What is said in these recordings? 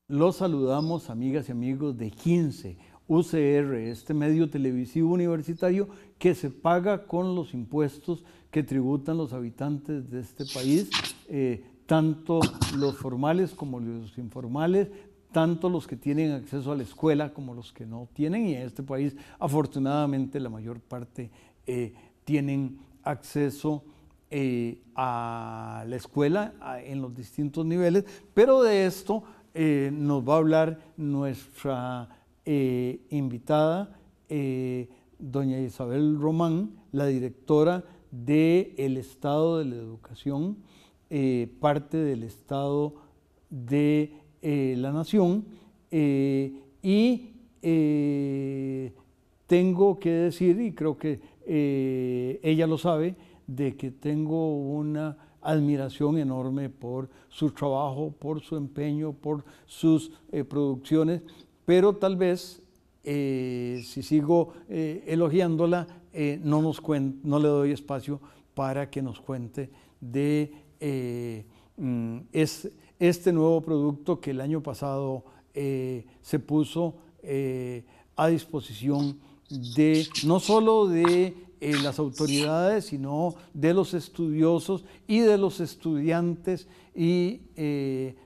Los saludamos, amigas y amigos de 15 UCR, este medio televisivo universitario que se paga con los impuestos que tributan los habitantes de este país, tanto los formales como los informales, tanto los que tienen acceso a la escuela como los que no tienen, y en este país afortunadamente la mayor parte tienen acceso a la escuela en los distintos niveles, pero de esto nos va a hablar nuestra invitada, doña Isabel Román, la directora del Estado de la Educación, parte del Estado de la Nación, y tengo que decir, y creo que ella lo sabe, de que tengo una admiración enorme por su trabajo, por su empeño, por sus producciones, pero tal vez si sigo elogiándola, no le doy espacio para que nos cuente de este nuevo producto que el año pasado se puso a disposición de no solo de las autoridades, sino de los estudiosos y de los estudiantes, y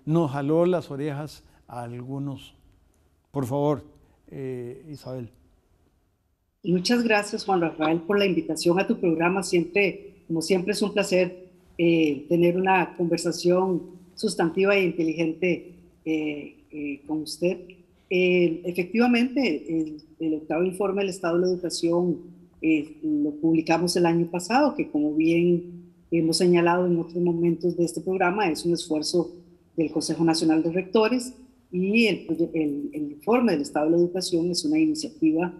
nos jaló las orejas a algunos. Por favor, Isabel. Muchas gracias, Juan Rafael, por la invitación a tu programa. Como siempre, es un placer tener una conversación sustantiva e inteligente con usted. Efectivamente, el octavo informe del Estado de la Educación lo publicamos el año pasado, que como bien hemos señalado en otros momentos de este programa, es un esfuerzo del Consejo Nacional de Rectores, y el informe del Estado de la Educación es una iniciativa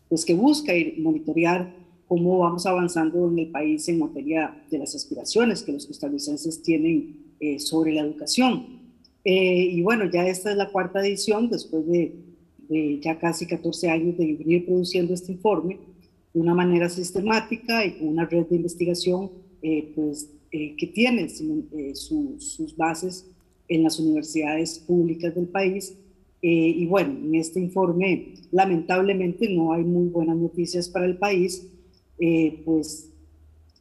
pues, que busca monitorear cómo vamos avanzando en el país en materia de las aspiraciones que los costarricenses tienen sobre la educación. Y bueno, ya esta es la cuarta edición, después de ya casi 14 años de venir produciendo este informe de una manera sistemática y con una red de investigación que tiene sus bases en las universidades públicas del país. Y bueno, en este informe lamentablemente no hay muy buenas noticias para el país, pues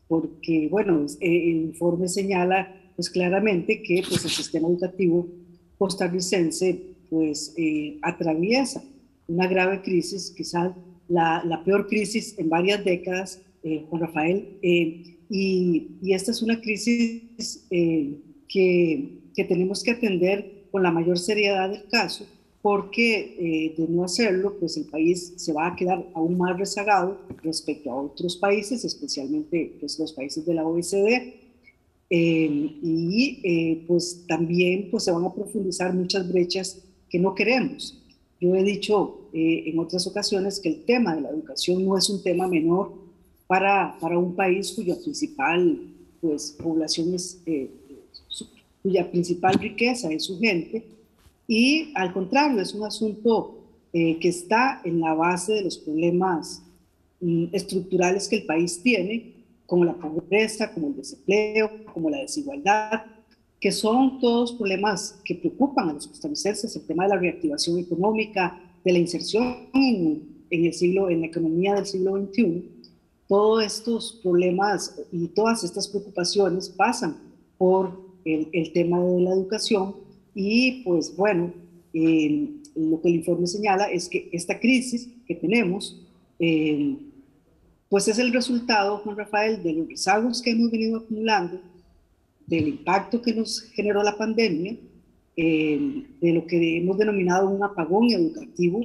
porque bueno, el informe señala pues claramente que pues el sistema educativo costarricense pues atraviesa una grave crisis, quizás la peor crisis en varias décadas, Juan Rafael, y esta es una crisis que tenemos que atender con la mayor seriedad del caso, porque de no hacerlo, pues el país se va a quedar aún más rezagado respecto a otros países, especialmente pues, los países de la OECD, pues también pues, se van a profundizar muchas brechas que no queremos. Yo he dicho en otras ocasiones que el tema de la educación no es un tema menor para un país cuya principal pues, población es, cuya principal riqueza es su gente, y al contrario, es un asunto que está en la base de los problemas estructurales que el país tiene, como la pobreza, como el desempleo, como la desigualdad, que son todos problemas que preocupan a los costarricenses, el tema de la reactivación económica, de la inserción en la economía del siglo XXI. Todos estos problemas y todas estas preocupaciones pasan por el tema de la educación, y pues bueno, lo que el informe señala es que esta crisis que tenemos pues es el resultado, Juan Rafael, de los rezagos que hemos venido acumulando, del impacto que nos generó la pandemia, de lo que hemos denominado un apagón educativo,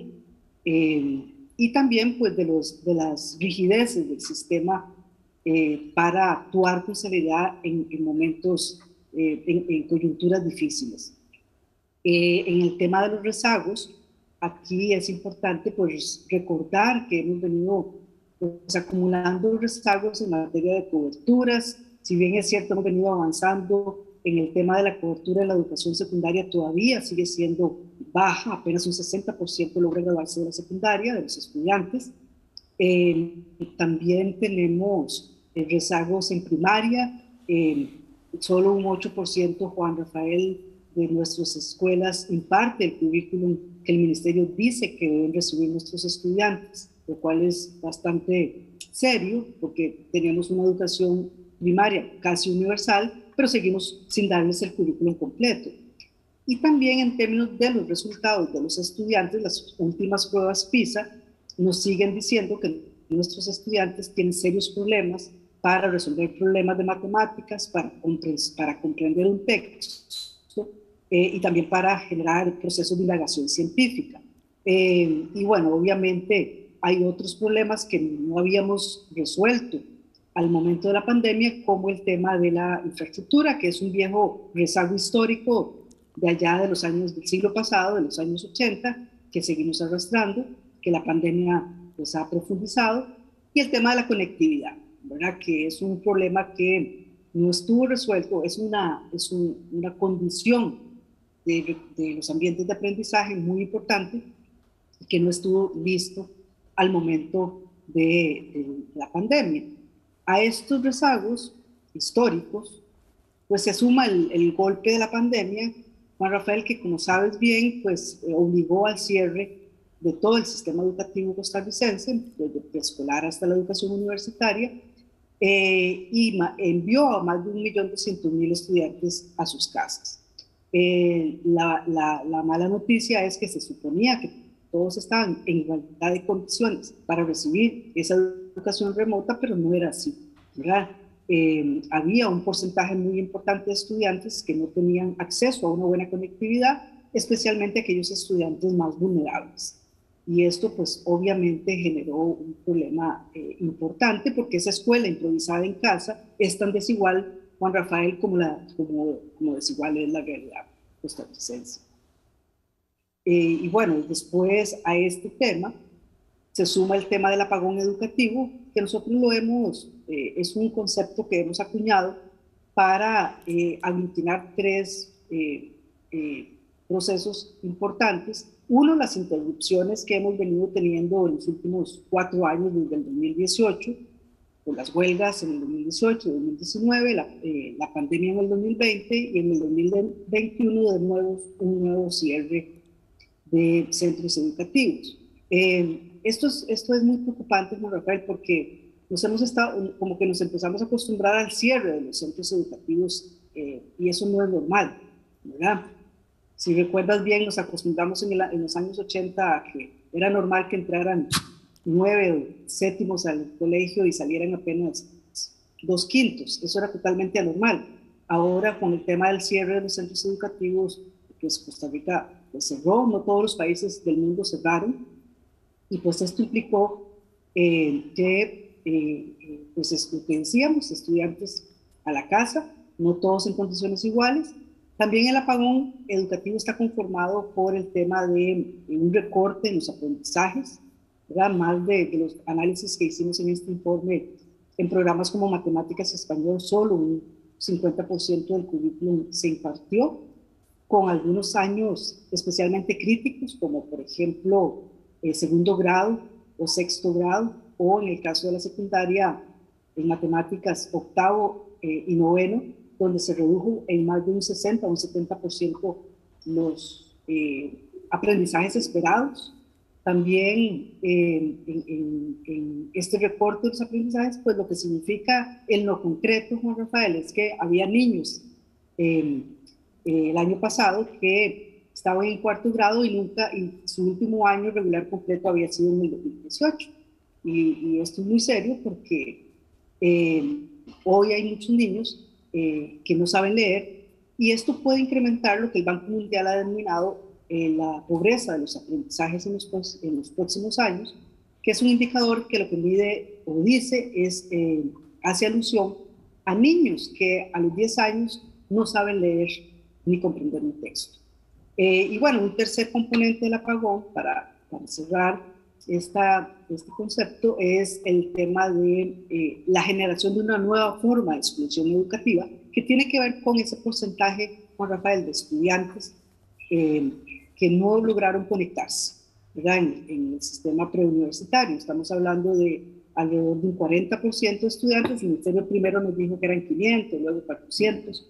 y también pues de las rigideces del sistema para actuar con seriedad en momentos, en coyunturas difíciles. En el tema de los rezagos, aquí es importante pues recordar que hemos venido pues, acumulando rezagos en materia de coberturas. Si bien es cierto, hemos venido avanzando en el tema de la cobertura de la educación secundaria, todavía sigue siendo baja, apenas un 60% logra graduarse de la secundaria, de los estudiantes. También tenemos rezagos en primaria, solo un 8%, Juan Rafael, de nuestras escuelas imparte el currículum que el ministerio dice que deben recibir nuestros estudiantes, lo cual es bastante serio porque tenemos una educación primaria casi universal, pero seguimos sin darles el currículum completo. Y también en términos de los resultados de los estudiantes, las últimas pruebas PISA nos siguen diciendo que nuestros estudiantes tienen serios problemas para resolver problemas de matemáticas, para comprender un texto y también para generar procesos de indagación científica. Y bueno, obviamente hay otros problemas que no habíamos resuelto al momento de la pandemia, como el tema de la infraestructura, que es un viejo rezago histórico de allá de los años del siglo pasado, de los años 80, que seguimos arrastrando, que la pandemia pues, ha profundizado, y el tema de la conectividad, ¿verdad? Que es un problema que no estuvo resuelto, es una condición de los ambientes de aprendizaje muy importante que no estuvo listo al momento de la pandemia. A estos rezagos históricos, pues se suma el golpe de la pandemia, Juan Rafael, que como sabes bien, pues obligó al cierre de todo el sistema educativo costarricense, desde preescolar hasta la educación universitaria, y envió a más de 1.200.000 estudiantes a sus casas. La mala noticia es que se suponía que todos estaban en igualdad de condiciones para recibir esa educación remota, pero no era así, ¿verdad? Había un porcentaje muy importante de estudiantes que no tenían acceso a una buena conectividad, especialmente aquellos estudiantes más vulnerables. Y esto pues obviamente generó un problema importante porque esa escuela improvisada en casa es tan desigual, Juan Rafael, como desigual es la realidad costarricense. Y bueno, después a este tema se suma el tema del apagón educativo, que nosotros es un concepto que hemos acuñado para aglutinar tres procesos importantes. Uno, las interrupciones que hemos venido teniendo en los últimos 4 años, desde el 2018, con las huelgas en el 2018, 2019, la pandemia en el 2020 y en el 2021 de nuevo un nuevo cierre de centros educativos. Esto es muy preocupante, Juan Rafael, porque nos empezamos a acostumbrar al cierre de los centros educativos y eso no es normal, ¿verdad? Si recuerdas bien, nos acostumbramos en los años 80 a que era normal que entraran 9 séptimos al colegio y salieran apenas 2/5. Eso era totalmente anormal. Ahora, con el tema del cierre de los centros educativos, pues Costa Rica pues, cerró, no todos los países del mundo cerraron, y pues esto implicó pues es lo que decíamos, estudiantes a la casa, no todos en condiciones iguales. También el apagón educativo está conformado por el tema de un recorte en los aprendizajes, ¿verdad? Más de los análisis que hicimos en este informe, en programas como matemáticas y español, solo un 50% del currículum se impartió, con algunos años especialmente críticos, como por ejemplo segundo grado o sexto grado, o en el caso de la secundaria, en matemáticas octavo y noveno, donde se redujo en más de un 60 o un 70% los aprendizajes esperados. También en este recorte de los aprendizajes, pues lo que significa en lo concreto, Juan Rafael, es que había niños el año pasado que estaban en 4º grado y su último año regular completo había sido en el 2018. Y esto es muy serio porque hoy hay muchos niños que no saben leer, y esto puede incrementar lo que el Banco Mundial ha denominado la pobreza de los aprendizajes en los próximos años, que es un indicador que lo que mide o dice es, hace alusión a niños que a los 10 años no saben leer ni comprender un texto. Y bueno, un tercer componente del apagón, para cerrar, este concepto es el tema de la generación de una nueva forma de exclusión educativa que tiene que ver con ese porcentaje, Juan Rafael, de estudiantes que no lograron conectarse, ¿verdad? En el sistema preuniversitario. Estamos hablando de alrededor de un 40% de estudiantes. El Ministerio primero nos dijo que eran 500, luego 400.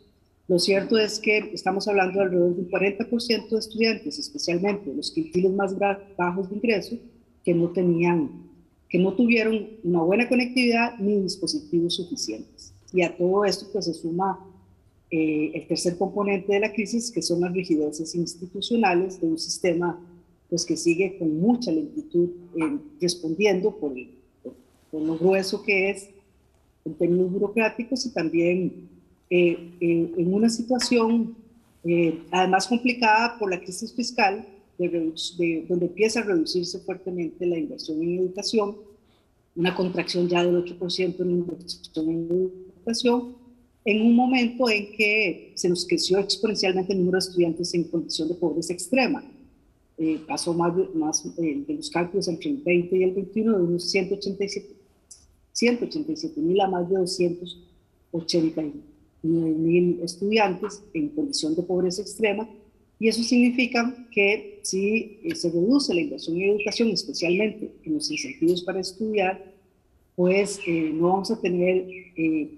Lo cierto es que estamos hablando de alrededor de un 40% de estudiantes, especialmente los quintiles más bajos de ingreso, que no tuvieron una buena conectividad ni dispositivos suficientes. Y a todo esto pues se suma el tercer componente de la crisis, que son las rigideces institucionales de un sistema pues, que sigue con mucha lentitud respondiendo por lo grueso que es en términos burocráticos y también en una situación además complicada por la crisis fiscal, donde empieza a reducirse fuertemente la inversión en educación, una contracción ya del 8% en inversión en educación, en un momento en que se nos creció exponencialmente el número de estudiantes en condición de pobreza extrema. Pasó más de los cálculos entre el 20 y el 21 de unos 187.000 a más de 289.000 estudiantes en condición de pobreza extrema, y eso significa que si se reduce la inversión en educación, especialmente en los incentivos para estudiar, pues no vamos a tener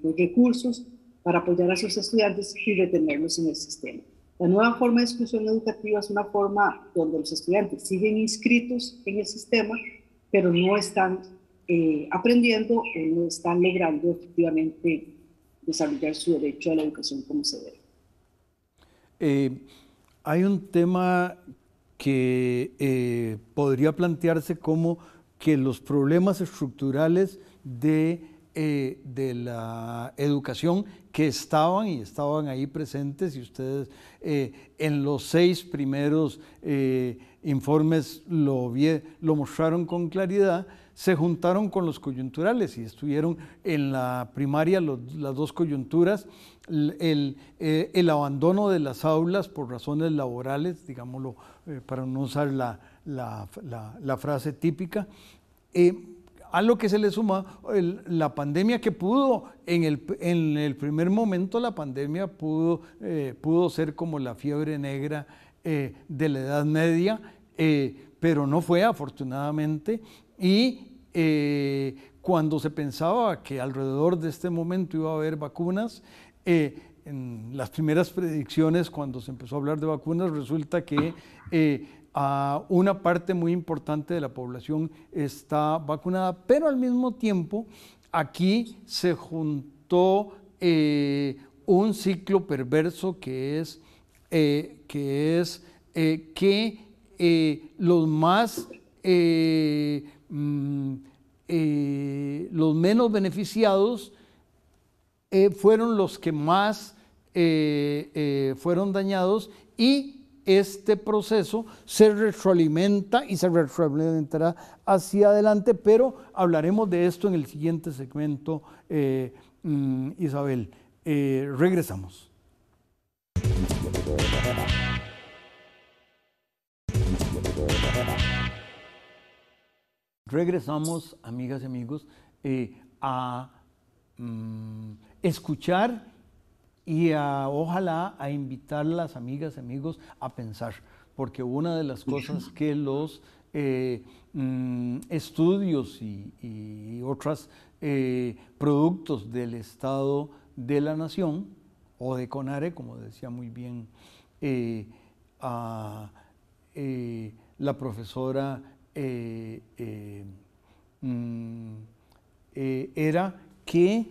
pues, recursos para apoyar a esos estudiantes y retenerlos en el sistema. La nueva forma de exclusión educativa es una forma donde los estudiantes siguen inscritos en el sistema, pero no están aprendiendo o no están logrando efectivamente desarrollar su derecho a la educación como se debe. Hay un tema que podría plantearse como que los problemas estructurales de la educación que estaban ahí presentes, y ustedes en los 6 primeros informes lo mostraron con claridad, se juntaron con los coyunturales y estuvieron en la primaria las 2 coyunturas, el abandono de las aulas por razones laborales, digámoslo, para no usar la frase típica, a lo que se le suma la pandemia, que pudo, en el primer momento la pandemia pudo ser como la fiebre negra de la Edad Media, pero no fue, afortunadamente, y cuando se pensaba que alrededor de este momento iba a haber vacunas, en las primeras predicciones, cuando se empezó a hablar de vacunas, resulta que a una parte muy importante de la población está vacunada, pero al mismo tiempo aquí se juntó un ciclo perverso que es que los menos beneficiados fueron los que más fueron dañados, y este proceso se retroalimenta y se retroalimentará hacia adelante, pero hablaremos de esto en el siguiente segmento, Isabel. Regresamos. Regresamos, amigas y amigos, a escuchar y ojalá a invitar a las amigas y amigos a pensar, porque una de las cosas que los estudios y otros productos del Estado de la Nación, o de CONARE, como decía muy bien la profesora, era que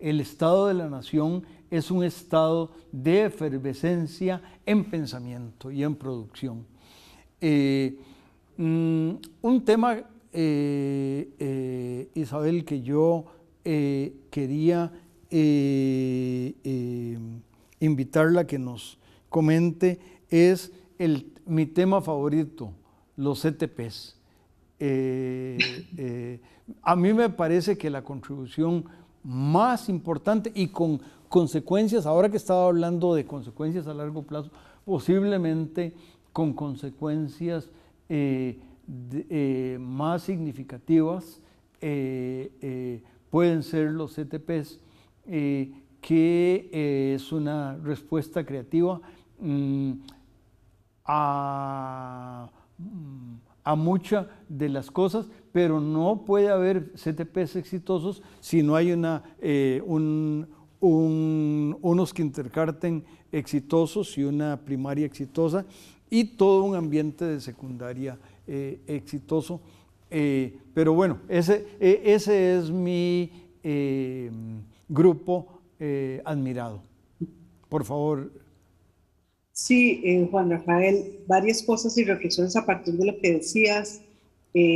el Estado de la Nación es un estado de efervescencia en pensamiento y en producción. Un tema, Isabel, que yo quería invitarla a que nos comente es mi tema favorito, los CTPs. A mí me parece que la contribución más importante y con consecuencias, ahora que estaba hablando de consecuencias a largo plazo, posiblemente con consecuencias más significativas, pueden ser los CTPs, que es una respuesta creativa a muchas de las cosas, pero no puede haber CTPs exitosos si no hay unos kindergarten exitosos y una primaria exitosa y todo un ambiente de secundaria exitoso. Pero bueno, ese es mi grupo admirado. Por favor. Sí, Juan Rafael, varias cosas y reflexiones a partir de lo que decías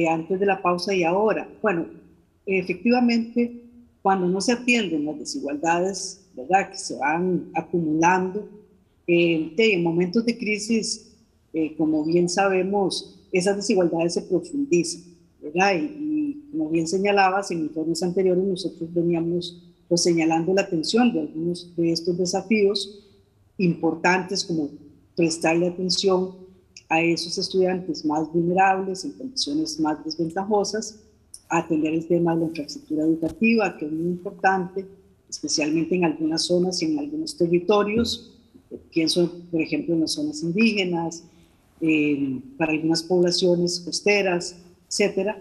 antes de la pausa y ahora. Bueno, efectivamente, cuando no se atienden las desigualdades, ¿verdad?, que se van acumulando, en momentos de crisis, como bien sabemos, esas desigualdades se profundizan, ¿verdad? Y como bien señalabas, en informes anteriores nosotros veníamos pues, señalando la atención de algunos de estos desafíos importantes, como prestarle atención a esos estudiantes más vulnerables, en condiciones más desventajosas, atender el tema de la infraestructura educativa, que es muy importante, especialmente en algunas zonas y en algunos territorios. Pienso, por ejemplo, en las zonas indígenas, para algunas poblaciones costeras, etcétera.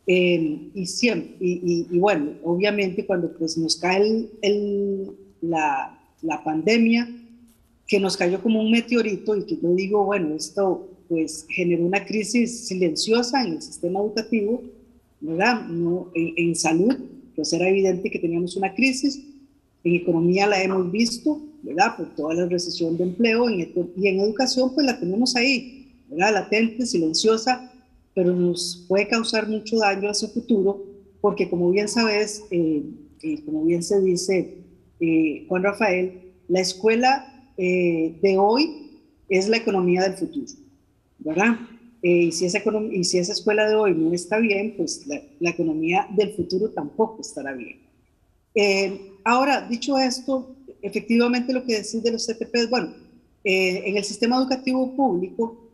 Y bueno, obviamente cuando pues, nos cae la pandemia, que nos cayó como un meteorito y que yo digo, bueno, esto pues generó una crisis silenciosa en el sistema educativo, ¿verdad? No, en salud, pues era evidente que teníamos una crisis, en economía la hemos visto, ¿verdad? Por toda la recesión de empleo, y en educación pues la tenemos ahí, ¿verdad? Latente, silenciosa, pero nos puede causar mucho daño hacia el futuro, porque como bien sabes, como bien se dice, Juan Rafael, la escuela de hoy es la economía del futuro, ¿verdad? Y si esa escuela de hoy no está bien, pues la economía del futuro tampoco estará bien. Ahora, dicho esto, efectivamente lo que decís de los CTPs, bueno, en el sistema educativo público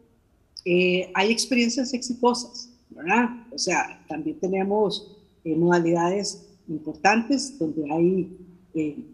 hay experiencias exitosas, ¿verdad? O sea, también tenemos modalidades importantes donde hay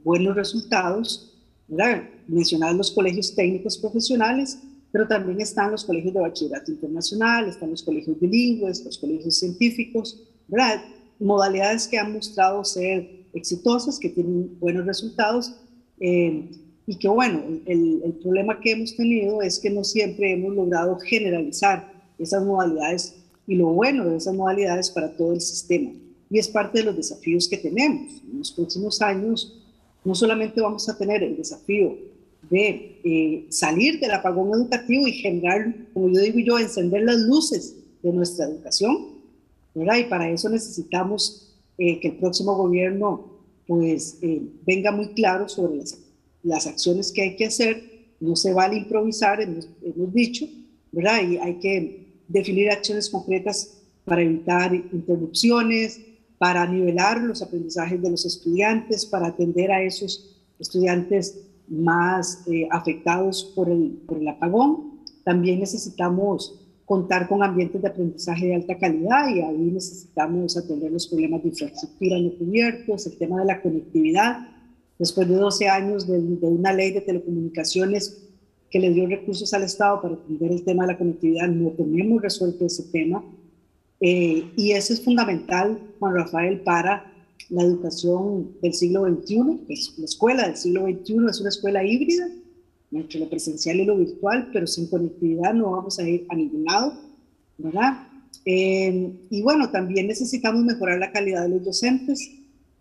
buenos resultados, ¿verdad? Mencionar los colegios técnicos profesionales, pero también están los colegios de bachillerato internacional, están los colegios bilingües, los colegios científicos, ¿verdad? Modalidades que han mostrado ser exitosas, que tienen buenos resultados, y que bueno, el problema que hemos tenido es que no siempre hemos logrado generalizar esas modalidades y lo bueno de esas modalidades para todo el sistema. Y es parte de los desafíos que tenemos. En los próximos años no solamente vamos a tener el desafío de salir del apagón educativo y generar, como yo digo yo, encender las luces de nuestra educación, ¿verdad? Y para eso necesitamos que el próximo gobierno pues venga muy claro sobre las acciones que hay que hacer. No se vale improvisar, hemos dicho, ¿verdad? Y hay que definir acciones concretas para evitar interrupciones, para nivelar los aprendizajes de los estudiantes, para atender a esos estudiantes más afectados por el apagón. También necesitamos contar con ambientes de aprendizaje de alta calidad y ahí necesitamos atender los problemas de infraestructura no cubiertos, el tema de la conectividad. Después de 12 años de una ley de telecomunicaciones que le dio recursos al Estado para atender el tema de la conectividad, no tenemos resuelto ese tema. Y eso es fundamental, Juan Rafael, para la educación del siglo XXI. Pues la escuela del siglo XXI es una escuela híbrida, entre lo presencial y lo virtual, pero sin conectividad no vamos a ir a ningún lado, ¿verdad? Y bueno, también necesitamos mejorar la calidad de los docentes,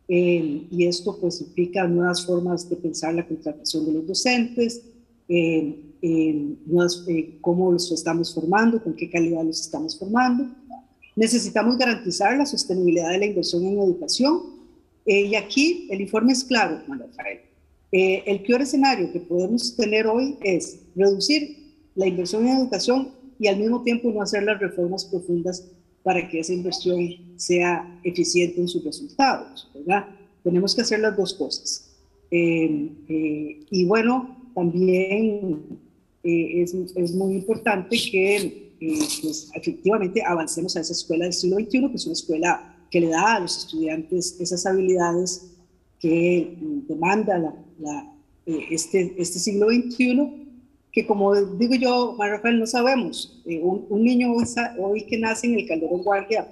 y esto pues implica nuevas formas de pensar la contratación de los docentes, cómo los estamos formando, con qué calidad los estamos formando. Necesitamos garantizar la sostenibilidad de la inversión en educación, y aquí el informe es claro, Juan Rafael. El peor escenario que podemos tener hoy es reducir la inversión en educación y al mismo tiempo no hacer las reformas profundas para que esa inversión sea eficiente en sus resultados, ¿verdad? tenemos que hacer las dos cosas. Y bueno, también es muy importante que pues, efectivamente avancemos a esa escuela del siglo XXI, que es una escuela que le da a los estudiantes esas habilidades que demanda este siglo XXI, que como digo yo, María Rafael, no sabemos. Un niño hoy que nace en el Calderón Guardia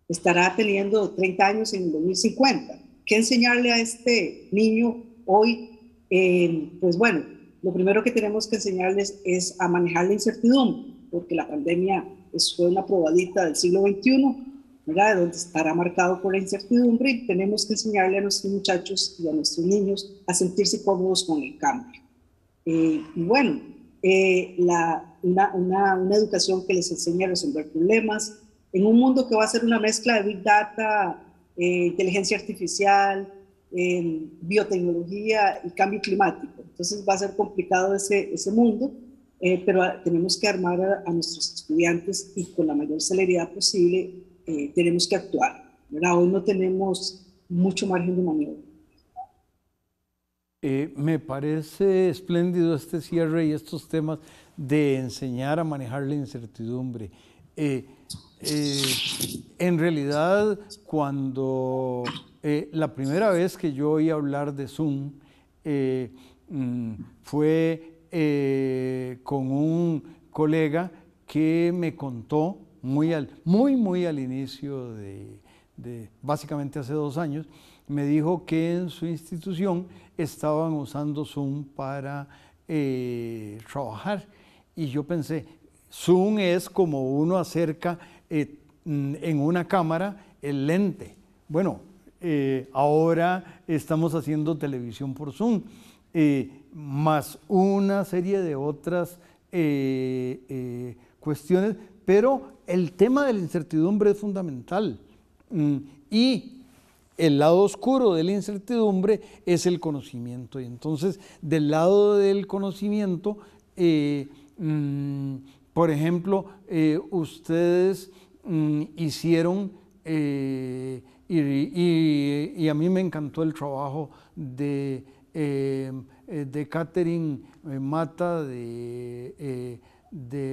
estará teniendo 30 años en el 2050. ¿Qué enseñarle a este niño hoy? Pues bueno, lo primero que tenemos que enseñarles es a manejar la incertidumbre, porque la pandemia fue una probadita del siglo XXI, ¿verdad? Donde estará marcado por la incertidumbre, y tenemos que enseñarle a nuestros muchachos y a nuestros niños a sentirse cómodos con el cambio. Y bueno, una educación que les enseñe a resolver problemas en un mundo que va a ser una mezcla de Big Data, inteligencia artificial, biotecnología y cambio climático. Entonces va a ser complicado ese mundo, pero tenemos que armar a nuestros estudiantes y con la mayor celeridad posible tenemos que actuar, ¿verdad? Hoy no tenemos mucho margen de maniobra. Me parece espléndido este cierre y estos temas de enseñar a manejar la incertidumbre. En realidad, cuando la primera vez que yo oí hablar de Zoom fue con un colega que me contó muy al inicio básicamente hace 2 años, me dijo que en su institución estaban usando Zoom para trabajar. Y yo pensé, Zoom es como uno acerca en una cámara el lente. Bueno, ahora estamos haciendo televisión por Zoom, más una serie de otras cuestiones, pero el tema de la incertidumbre es fundamental. Y el lado oscuro de la incertidumbre es el conocimiento. Y entonces, del lado del conocimiento, por ejemplo, ustedes hicieron, y a mí me encantó el trabajo de Catherine Mata, de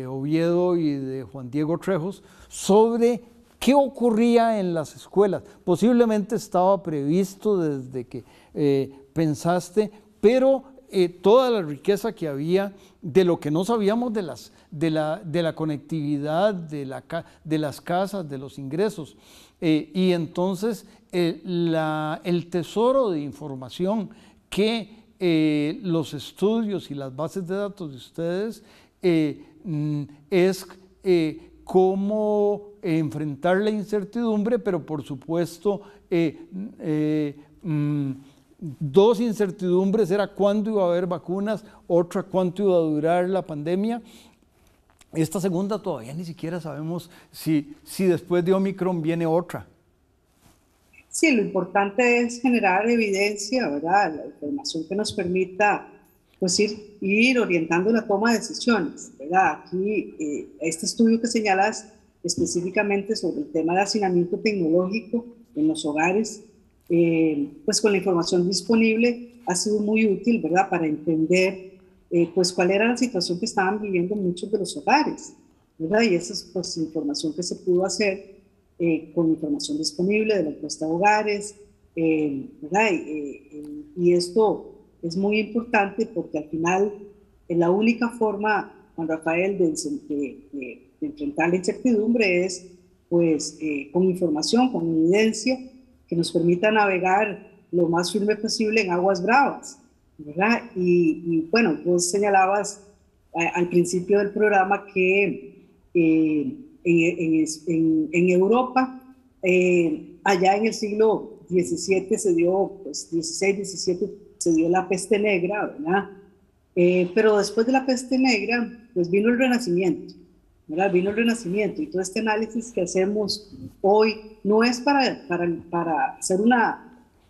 Oviedo y de Juan Diego Trejos, sobre qué ocurría en las escuelas. Posiblemente estaba previsto desde que pensaste, pero toda la riqueza que había de lo que no sabíamos de la conectividad, de las casas, de los ingresos. Y entonces el tesoro de información que los estudios y las bases de datos de ustedes es cómo enfrentar la incertidumbre, pero por supuesto dos incertidumbres: era cuándo iba a haber vacunas, otra cuánto iba a durar la pandemia. Esta segunda todavía ni siquiera sabemos si después de Omicron viene otra. Sí, lo importante es generar evidencia, ¿verdad? La información que nos permita pues ir orientando la toma de decisiones, ¿verdad? Aquí, este estudio que señalas específicamente sobre el tema de hacinamiento tecnológico en los hogares, pues con la información disponible ha sido muy útil, ¿verdad? Para entender pues cuál era la situación que estaban viviendo muchos de los hogares, ¿verdad? Y esa es pues información que se pudo hacer con información disponible de la encuesta de hogares, ¿verdad? Y esto es muy importante porque al final la única forma, Juan Rafael, de enfrentar la incertidumbre es pues con información, con evidencia que nos permita navegar lo más firme posible en aguas bravas, ¿verdad? Y bueno, vos señalabas al principio del programa que en Europa, allá en el siglo XVII se dio, pues 16, 17, se dio la peste negra, ¿verdad? Pero después de la peste negra, pues vino el Renacimiento, ¿verdad? Vino el Renacimiento, y todo este análisis que hacemos hoy no es para hacer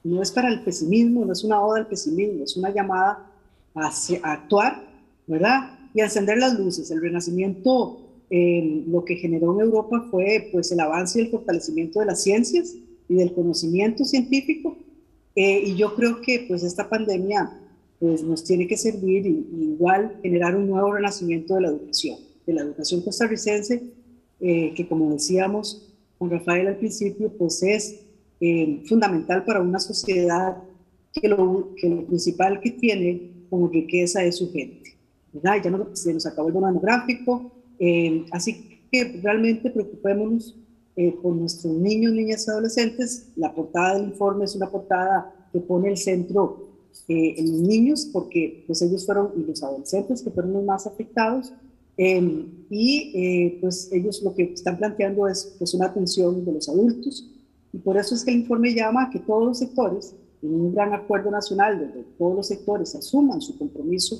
no es para el pesimismo, no es una oda al pesimismo, es una llamada a actuar, ¿verdad? Y a encender las luces. El Renacimiento lo que generó en Europa fue pues el avance y el fortalecimiento de las ciencias y del conocimiento científico, Y yo creo que pues esta pandemia pues, nos tiene que servir y igual generar un nuevo renacimiento de la educación costarricense, que como decíamos con Rafael al principio, pues es fundamental para una sociedad que lo principal que tiene como riqueza es su gente, ¿verdad? Ya se nos acabó el bono demográfico, así que realmente preocupémonos por nuestros niños, niñas y adolescentes. La portada del informe es una portada que pone el centro en los niños, porque pues ellos fueron, y los adolescentes que fueron los más afectados, pues ellos lo que están planteando es pues una atención de los adultos, y por eso es que el informe llama a que todos los sectores, en un gran acuerdo nacional donde todos los sectores asuman su compromiso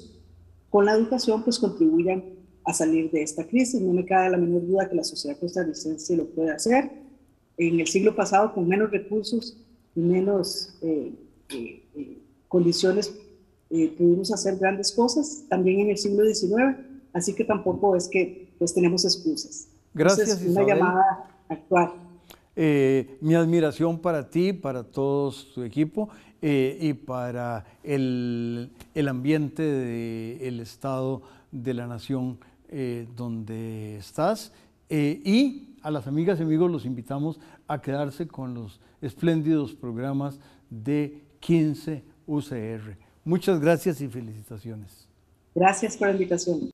con la educación, pues contribuyan a salir de esta crisis. No me cabe la menor duda que la sociedad costarricense lo puede hacer. En el siglo pasado, con menos recursos y menos condiciones, pudimos hacer grandes cosas, también en el siglo XIX, así que tampoco es que pues tenemos excusas. Gracias, entonces, una Isabel. llamada a actuar. Mi admiración para ti, para todo tu equipo y para el ambiente del Estado de la Nación donde estás. Y a las amigas y amigos los invitamos a quedarse con los espléndidos programas de 15 UCR. Muchas gracias y felicitaciones. Gracias por la invitación.